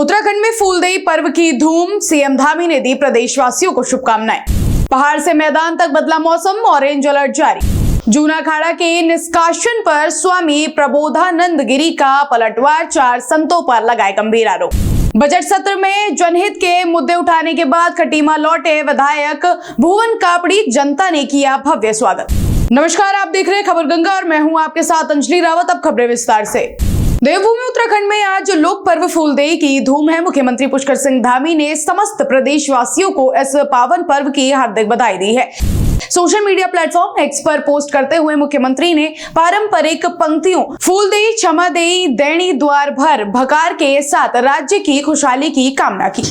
उत्तराखंड में फूलदेई पर्व की धूम, सीएम धामी ने दी प्रदेशवासियों को शुभकामनाएं। पहाड़ से मैदान तक बदला मौसम, ऑरेंज अलर्ट जारी। जूनाखाड़ा के निष्कासन पर स्वामी प्रबोधानंद गिरी का पलटवार, 4 संतों पर लगाए गंभीर आरोप। बजट सत्र में जनहित के मुद्दे उठाने के बाद खटीमा लौटे विधायक भुवन कापड़ी, जनता ने किया भव्य स्वागत। नमस्कार, आप देख रहे हैं खबर गंगा और मैं हूं आपके साथ अंजलि रावत। अब खबरें विस्तार से। देवभूमि उत्तराखंड में आज लोक पर्व फूलदेई की धूम है। मुख्यमंत्री पुष्कर सिंह धामी ने समस्त प्रदेशवासियों को इस पावन पर्व की हार्दिक बधाई दी है। सोशल मीडिया प्लेटफॉर्म एक्स पर पोस्ट करते हुए मुख्यमंत्री ने पारंपरिक पंक्तियों फूलदेई क्षमा देई दैणी द्वार भर भकार के साथ राज्य की खुशहाली की कामना की।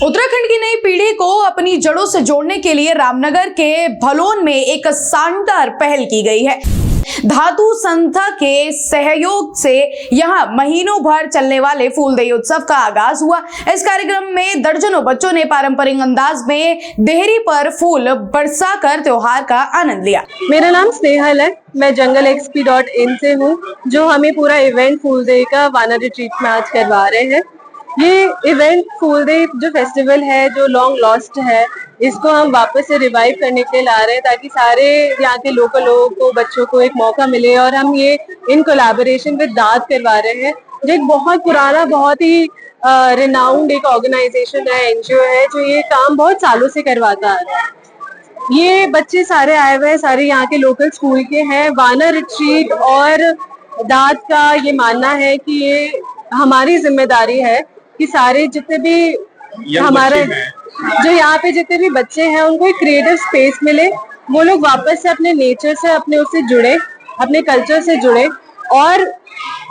उत्तराखंड की नई पीढ़ी को अपनी जड़ों से जोड़ने के लिए रामनगर के भलोन में एक शानदार पहल की गई है। धातु संस्था के सहयोग से यहां महीनों भर चलने वाले फूलदेई उत्सव का आगाज हुआ। इस कार्यक्रम में दर्जनों बच्चों ने पारंपरिक अंदाज में देहरी पर फूल बरसाकर त्योहार का आनंद लिया। मेरा नाम स्नेहल है, मैं junglexp.in से हूँ, जो हमें पूरा इवेंट फूलदेई का वाना रिट्रीट में आज करवा रहे हैं। ये इवेंट फूलदेई जो फेस्टिवल है, जो लॉन्ग लॉस्ट है, इसको हम वापस से रिवाइव करने के लिए ला रहे हैं ताकि सारे यहाँ के लोकल लोगों को, बच्चों को एक मौका मिले। और हम ये इन कोलैबोरेशन विद दाद करवा रहे हैं, जो एक बहुत पुराना, बहुत ही रिनाउंड एक ऑर्गेनाइजेशन है, एनजीओ है, जो ये काम बहुत सालों से करवाता आ रहा है। ये बच्चे सारे आए हुए हैं, सारे यहाँ के लोकल स्कूल के हैं। वाना रिट्रीट और दाद का ये मानना है कि ये हमारी जिम्मेदारी है कि सारे जितने भी हमारे जो यहाँ पे जितने भी बच्चे हैं, उनको एक क्रिएटिव स्पेस मिले, वो लोग वापस से अपने नेचर से, अपने उससे जुड़े, अपने कल्चर से जुड़े। और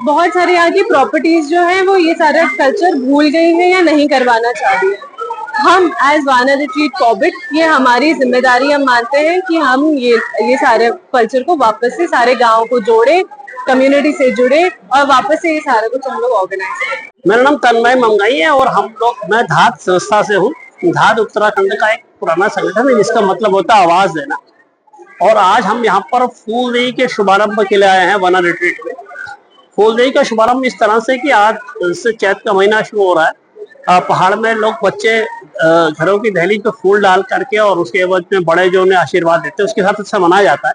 बहुत सारे यहाँ की प्रॉपर्टीज जो है, वो ये सारा कल्चर भूल गई है या नहीं करवाना चाह रही है। हम एज वाना रिट्रीट कॉर्बेट, ये हमारी जिम्मेदारी हम मानते हैं कि हम ये सारे कल्चर को वापस से सारे गाँव को जोड़े, कम्युनिटी से जुड़े और वापस से ये सारा कुछ हम लोग ऑर्गेनाइज करें। मेरा नाम तन्मय मंगाई है और मैं धात संस्था से हूँ। धात उत्तराखंड का एक पुराना संगठन है जिसका मतलब होता है आवाज देना। और आज हम यहाँ पर फूलदेई के शुभारंभ के लिए आए हैं वाना रिट्रीट में। फूलदेई का शुभारंभ इस तरह से कि आज से चैत का महीना शुरू हो रहा है। पहाड़ में लोग, बच्चे घरों की दहलीज पे फूल डाल करके और उसके एवज में बड़े जो उन्हें आशीर्वाद देते हैं, उसके साथ अच्छा मनाया जाता है।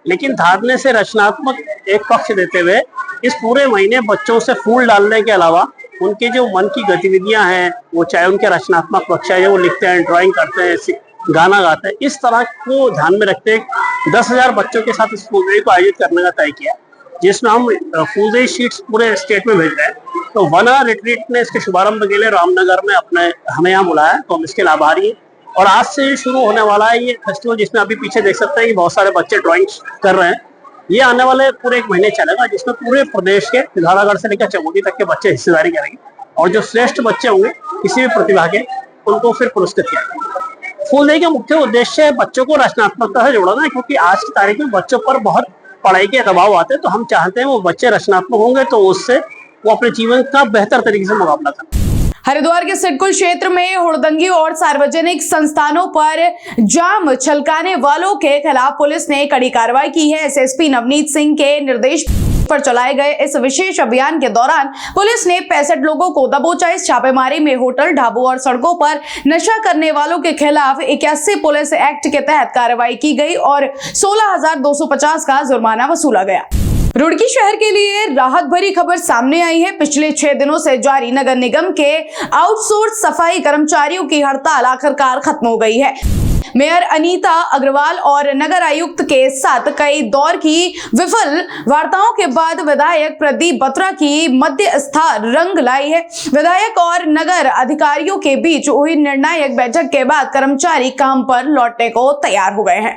लेकिन धारने से रचनात्मक एक पक्ष देते हुए इस पूरे महीने बच्चों से फूल डालने के अलावा उनके जो मन की गतिविधियां हैं, वो चाहे उनके रचनात्मक पक्ष है, वो लिखते हैं, ड्राइंग करते हैं, गाना गाते हैं, इस तरह को ध्यान में रखते हुए 10,000 बच्चों के साथ इस फूलदेई को आयोजित करने का तय किया, जिसमें हम फूलदेई शीट्स पूरे स्टेट में भेज रहे हैं। तो वाना रिट्रीट ने इसके शुभारंभ के लिए रामनगर में हमें यहाँ बुलाया, तो हम इसके लाभारी हैं। और आज से शुरू होने वाला है ये फेस्टिवल, जिसमें अभी पीछे देख सकते हैं कि बहुत सारे बच्चे ड्राइंग कर रहे हैं। ये आने वाले पूरे 1 महीने चलेगा, जिसमें पूरे प्रदेश के पिथौरागढ़ से लेकर चमोली तक के बच्चे हिस्सेदारी करेंगे। और जो श्रेष्ठ बच्चे होंगे किसी भी प्रतिभा के, उनको फिर पुरस्कृत किया जाएगा। फूलदेई का मुख्य उद्देश्य है बच्चों को रचनात्मकता से जोड़ना, क्योंकि आज की तारीख में बच्चों पर बहुत पढ़ाई के दबाव आते हैं। तो हम चाहते हैं वो बच्चे रचनात्मक होंगे तो उससे वो अपने जीवन का बेहतर तरीके से मुकाबला करें। हरिद्वार के सिडकुल क्षेत्र में हुड़दंगी और सार्वजनिक संस्थानों पर जाम छलकाने वालों के खिलाफ पुलिस ने कड़ी कार्रवाई की है। एसएसपी नवनीत सिंह के निर्देश पर चलाए गए इस विशेष अभियान के दौरान पुलिस ने 65 लोगों को दबोचा। इस छापेमारी में होटल, ढाबों और सड़कों पर नशा करने वालों के खिलाफ 81 पुलिस एक्ट के तहत कार्रवाई की गई और 16,250 का जुर्माना वसूला गया। रुड़की शहर के लिए राहत भरी खबर सामने आई है। पिछले 6 दिनों से जारी नगर निगम के आउटसोर्स सफाई कर्मचारियों की हड़ताल आखिरकार खत्म हो गई है। मेयर अनीता अग्रवाल और नगर आयुक्त के साथ कई दौर की विफल वार्ताओं के बाद विधायक प्रदीप बत्रा की मध्यस्थता रंग लाई है। विधायक और नगर अधिकारियों के बीच हुई निर्णायक बैठक के बाद कर्मचारी काम पर लौटने को तैयार हो गए हैं।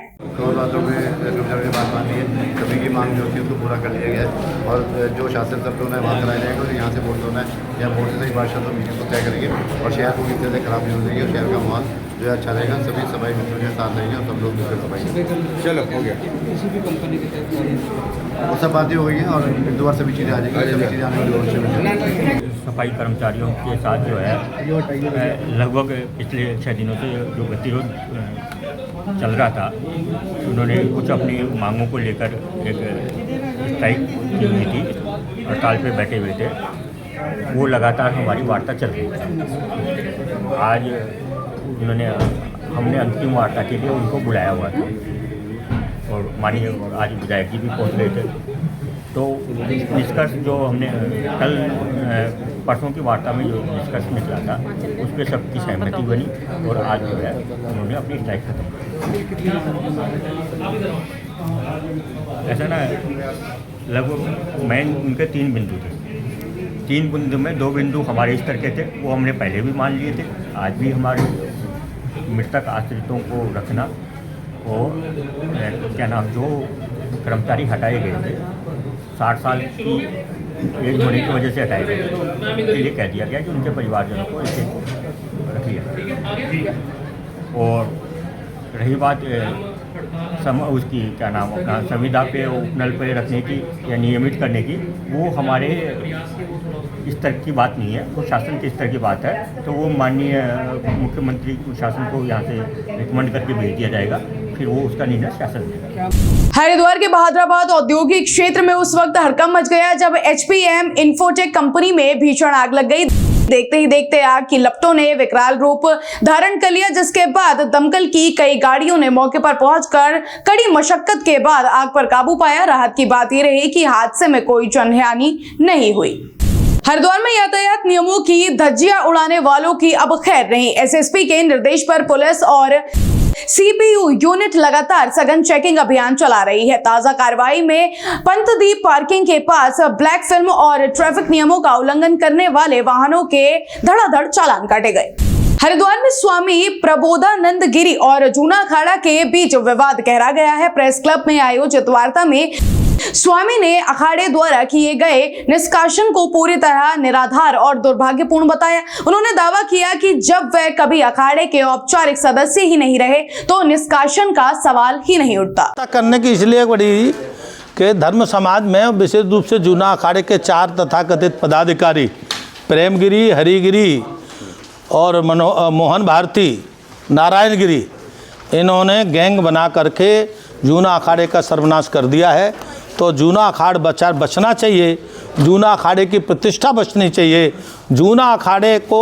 सभी की मांग जो थी उसको पूरा कर लिया गया है और जो शासन सब लोग वहाँ कराया जाएगा और यहाँ से बोर्ड होना है, यहाँ बोर्ड से एक बार शासन मीटिंग को तय करेंगे और शहर को किसी तरह खराब नहीं हो जाएगी और शहर का माहौल जो है अच्छा रहेगा। सभी सफाई मित्रों के साथ रहेंगे और सब लोग मिलकर सफाई। चलो हो गया, किसी भी कंपनी के वो सब बातें हो गई हैं और दोबारा सभी चीज़ें आ जाएंगी, सभी चीज़ें आने वाली। सफाई कर्मचारियों के साथ जो है लगभग पिछले 6 दिनों से जो गतिरोध चल रहा था, उन्होंने कुछ अपनी मांगों को लेकर एक स्ट्राइक की हुई थी, हड़ताल पे बैठे हुए थे। वो लगातार हमारी वार्ता चल रही है। आज हमने अंतिम वार्ता के लिए उनको बुलाया हुआ था और माननीय आज विधायक जी भी पहुँच गए थे। तो निष्कर्ष जो हमने कल परसों की वार्ता में जो निष्कर्ष निकला था उस पर सबकी सहमति बनी और आज जो है उन्होंने अपनी स्ट्राइक खत्म की। ऐसा ना लगभग मेन उनके 3 बिंदु थे। 3 बिंदु में 2 बिंदु हमारे स्तर के थे, वो हमने पहले भी मान लिए थे। आज भी हमारे मृतक आश्रितों को रखना और क्या नाम जो कर्मचारी हटाए गए थे 60 साल की एज होने की वजह से हटाए गए थे, इसके लिए कह दिया गया कि उनके परिवारजनों को इसे रख लिया। और रही बात उसकी क्या नाम अपना संविदा पे उपनल पे रखने की या नियमित करने की, वो हमारे स्तर की बात नहीं है, वो शासन के स्तर की बात है। तो वो माननीय मुख्यमंत्री शासन को यहाँ से रिकमेंड करके भेज दिया जाएगा, फिर वो उसका निर्णय शासन लेगा। हरिद्वार के बहादुराबाद औद्योगिक क्षेत्र में उस वक्त हड़कंप मच गया जब HPM इन्फोटेक कंपनी में भीषण आग लग गई। देखते ही देखते आग की लपटों ने विकराल रूप धारण कर लिया, जिसके बाद दमकल की कई गाड़ियों ने मौके पर पहुंचकर कड़ी मशक्कत के बाद आग पर काबू पाया। राहत की बात यह रही कि हादसे में कोई जनहानि नहीं हुई। हरिद्वार में यातायात नियमों की धज्जियां उड़ाने वालों की अब खैर नहीं। SSP के निर्देश पर पुलिस और CPU यूनिट लगातार सघन चेकिंग अभियान चला रही है। ताजा कार्रवाई में पंतदीप पार्किंग के पास ब्लैक फिल्म और ट्रैफिक नियमों का उल्लंघन करने वाले वाहनों के धड़ाधड़ चालान काटे गए। हरिद्वार में स्वामी प्रबोधानंद गिरी और जूना अखाड़ा के बीच विवाद गहरा गया है। प्रेस क्लब में आयोजित वार्ता में स्वामी ने अखाड़े द्वारा किए गए निष्कासन को पूरी तरह निराधार और दुर्भाग्यपूर्ण बताया। उन्होंने दावा किया कि जब वह कभी अखाड़े के औपचारिक सदस्य ही नहीं रहे तो निष्कासन का सवाल ही नहीं उठता। करने की इसलिए बड़ी कि धर्म समाज में विशेष रूप से जूना अखाड़े के 4 तथाकथित पदाधिकारी प्रेमगिरी, हरिगिरी और मोहन भारती, नारायण गिरी, इन्होंने गैंग बना करके जूना अखाड़े का सर्वनाश कर दिया है। तो जूना अखाड़ बचना चाहिए, जूना अखाड़े की प्रतिष्ठा बचनी चाहिए। जूना अखाड़े को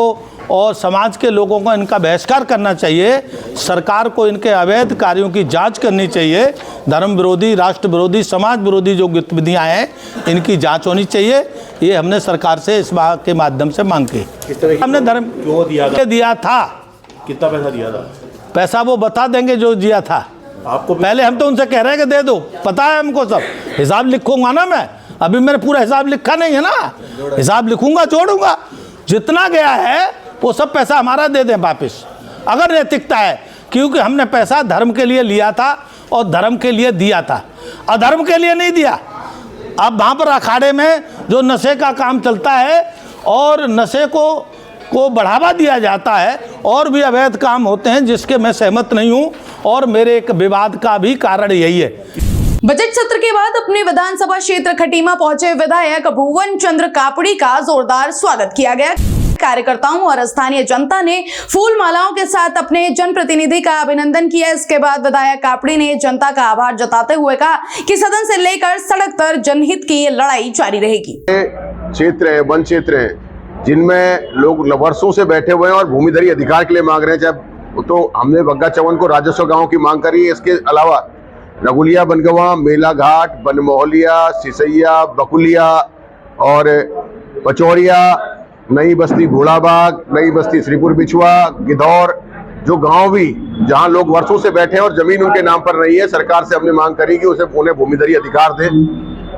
और समाज के लोगों को इनका बहिष्कार करना चाहिए। सरकार को इनके अवैध कार्यों की जांच करनी चाहिए। धर्म विरोधी, राष्ट्र विरोधी, समाज विरोधी जो गतिविधियाँ हैं इनकी जांच होनी चाहिए। ये हमने सरकार से इस बात के माध्यम से मांग की। हमने धर्म क्यों दिया था? कितना पैसा दिया था? पैसा वो बता देंगे जो दिया था आपको। पहले हम तो उनसे कह रहे हैं कि दे दो, पता है हमको, सब हिसाब लिखूंगा ना मैं। अभी मैंने पूरा हिसाब लिखा नहीं है ना, हिसाब लिखूंगा, जोड़ूंगा। जितना गया है वो सब पैसा हमारा दे दें वापस, अगर नैतिकता है। क्योंकि हमने पैसा धर्म के लिए लिया था और धर्म के लिए दिया था, अधर्म के लिए नहीं दिया। अब वहाँ पर अखाड़े में जो नशे का काम चलता है और नशे को बढ़ावा दिया जाता है और भी अवैध काम होते हैं जिसके मैं सहमत नहीं हूँ और मेरे एक विवाद का भी कारण यही है। बजट सत्र के बाद अपने विधानसभा क्षेत्र खटीमा पहुंचे विधायक भुवन चंद्र कापड़ी का जोरदार स्वागत किया गया। कार्यकर्ताओं और स्थानीय जनता ने फूल मालाओं के साथ अपने जनप्रतिनिधि का अभिनंदन किया। इसके बाद विधायक कापड़ी ने जनता का आभार जताते हुए कहा कि सदन से लेकर सड़क तक जनहित की ये लड़ाई जारी रहेगी। क्षेत्र है, वन क्षेत्र है, जिनमें लोग वर्षों से बैठे हुए हैं और भूमिधरी अधिकार के लिए मांग रहे हैं। चाहे तो हमने बग्गा चौवन को राजस्व गांव की मांग करी है। इसके अलावा रगुलिया, बनगवा, मेला घाट, बनमोहलिया, सिसैया, बकुलिया और पचौरिया, नई बस्ती घोड़ाबाग, नई बस्ती श्रीपुर बिछुआ, गिधौर, जो गांव भी जहां लोग वर्षों से बैठे हैं और जमीन उनके नाम पर नहीं है, सरकार से हमने मांग करी कि उन्हें भूमिधरी अधिकार दे।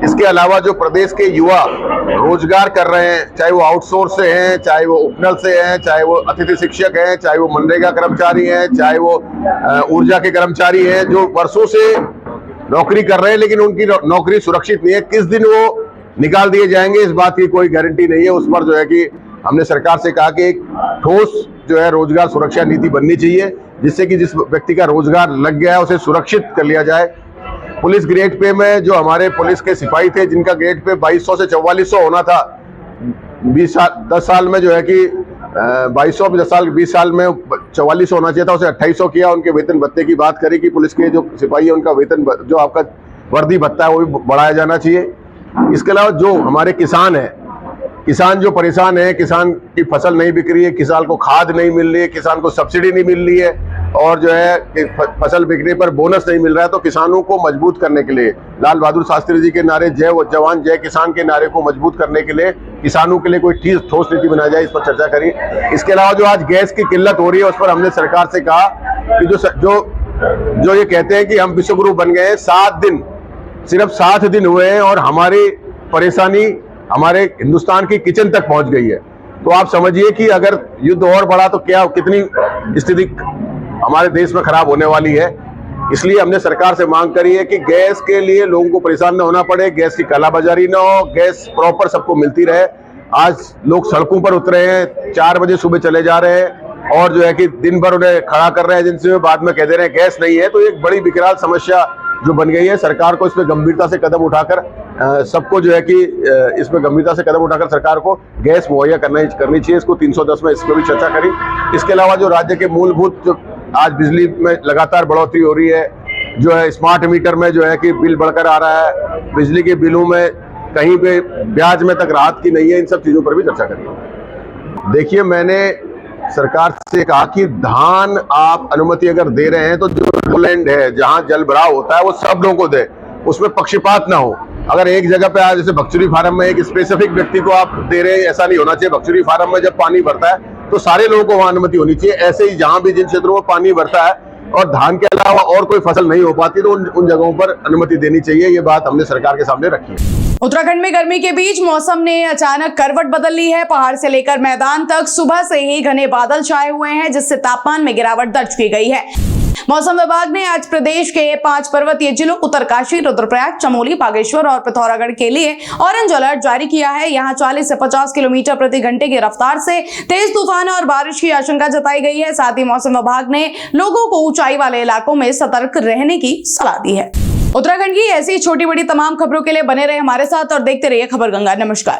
इसके अलावा जो प्रदेश के युवा रोजगार कर रहे हैं, चाहे वो आउटसोर्स से हैं, चाहे वो उपनल से हैं, चाहे वो अतिथि शिक्षक हैं, चाहे वो मनरेगा कर्मचारी हैं, चाहे वो ऊर्जा के कर्मचारी हैं, जो वर्षों से नौकरी कर रहे हैं लेकिन उनकी नौकरी सुरक्षित नहीं है, किस दिन वो निकाल दिए जाएंगे इस बात की कोई गारंटी नहीं है। उस पर जो है कि हमने सरकार से कहा कि एक ठोस जो है रोजगार सुरक्षा नीति बननी चाहिए, जिससे कि जिस व्यक्ति का रोजगार लग गया है उसे सुरक्षित कर लिया जाए। पुलिस ग्रेड पे में जो हमारे पुलिस के सिपाही थे जिनका ग्रेड पे 2200 से 4400 होना था, 10 साल में जो है कि 20 साल में 4400 होना चाहिए था, उसे 2800 किया। उनके वेतन भत्ते की बात करी कि पुलिस के जो सिपाही है उनका वेतन जो आपका वर्दी भत्ता है वो भी बढ़ाया जाना चाहिए। इसके अलावा जो हमारे किसान हैं किसान जो परेशान है, किसान की फसल नहीं बिक रही है, किसान को खाद नहीं मिल रही है, किसान को सब्सिडी नहीं मिल रही है और जो है कि फसल बिकने पर बोनस नहीं मिल रहा है, तो किसानों को मजबूत करने के लिए लाल बहादुर शास्त्री जी के नारे जय जवान जय किसान के नारे को मजबूत करने के लिए किसानों के लिए कोई ठोस नीति बनाई जाए, इस पर चर्चा करी। इसके अलावा जो आज गैस की किल्लत हो रही है उस पर हमने सरकार से कहा कि जो ये कहते हैं कि हम विश्व गुरु बन गए हैं, 7 दिन सिर्फ 7 दिन हुए हैं और हमारी परेशानी हमारे हिंदुस्तान की किचन तक पहुंच गई है। तो आप समझिए कि अगर युद्ध और बढ़ा तो क्या कितनी स्थिति हमारे देश में खराब होने वाली है। इसलिए हमने सरकार से मांग करी है कि गैस के लिए लोगों को परेशान न होना पड़े, गैस की कालाबाजारी न हो, गैस प्रॉपर सबको मिलती रहे। आज लोग सड़कों पर उतरे हैं, 4 बजे सुबह चले जा रहे हैं और जो है कि दिन भर उन्हें खड़ा कर रहे हैं एजेंसी में, बाद में कह दे रहे हैं गैस नहीं है। तो एक बड़ी विकराल समस्या जो बन गई है, सरकार को इसमें गंभीरता से कदम उठाकर सबको जो है कि इसमें गंभीरता से कदम उठाकर सरकार को गैस मुहैया करनी चाहिए। इसको 310 में इस पर भी चर्चा करी। इसके अलावा जो राज्य के मूलभूत जो आज बिजली में लगातार बढ़ोतरी हो रही है, जो है स्मार्ट मीटर में जो है कि बिल बढ़कर आ रहा है, बिजली के बिलों में कहीं पे ब्याज में तक राहत की नहीं है, इन सब चीजों पर भी चर्चा करी। देखिए, मैंने सरकार से कहा कि धान आप अनुमति अगर दे रहे हैं तो जो लैंड है जहां जल भराव होता है वो सब लोगों को दे, उसमें पक्षपात ना हो। अगर एक जगह पे आज जैसे भक्चुरी फार्म में एक स्पेसिफिक व्यक्ति को आप दे रहे हैं, ऐसा नहीं होना चाहिए। भक्चुरी फार्म में जब पानी भरता है तो सारे लोगों को वहां अनुमति होनी चाहिए। ऐसे ही जहां भी जिन क्षेत्रों में पानी भरता है और धान के अलावा और कोई फसल नहीं हो पाती तो उन जगहों पर अनुमति देनी चाहिए। ये बात हमने सरकार के सामने रखी है। उत्तराखंड में गर्मी के बीच मौसम ने अचानक करवट बदल ली है। पहाड़ से लेकर मैदान तक सुबह से ही घने बादल छाए हुए हैं, जिससे तापमान में गिरावट दर्ज की गई है। मौसम विभाग ने आज प्रदेश के 5 पर्वतीय जिलों उत्तरकाशी, रुद्रप्रयाग, चमोली, बागेश्वर और पिथौरागढ़ के लिए ऑरेंज अलर्ट जारी किया है। यहाँ 40 से 50 किलोमीटर प्रति घंटे की रफ्तार से तेज तूफान और बारिश की आशंका जताई गई है। साथ ही मौसम विभाग ने लोगों को ऊंचाई वाले इलाकों में सतर्क रहने की सलाह दी है। उत्तराखंड की ऐसी छोटी बड़ी तमाम खबरों के लिए बने रहे हमारे साथ और देखते रहिए खबर गंगा। नमस्कार।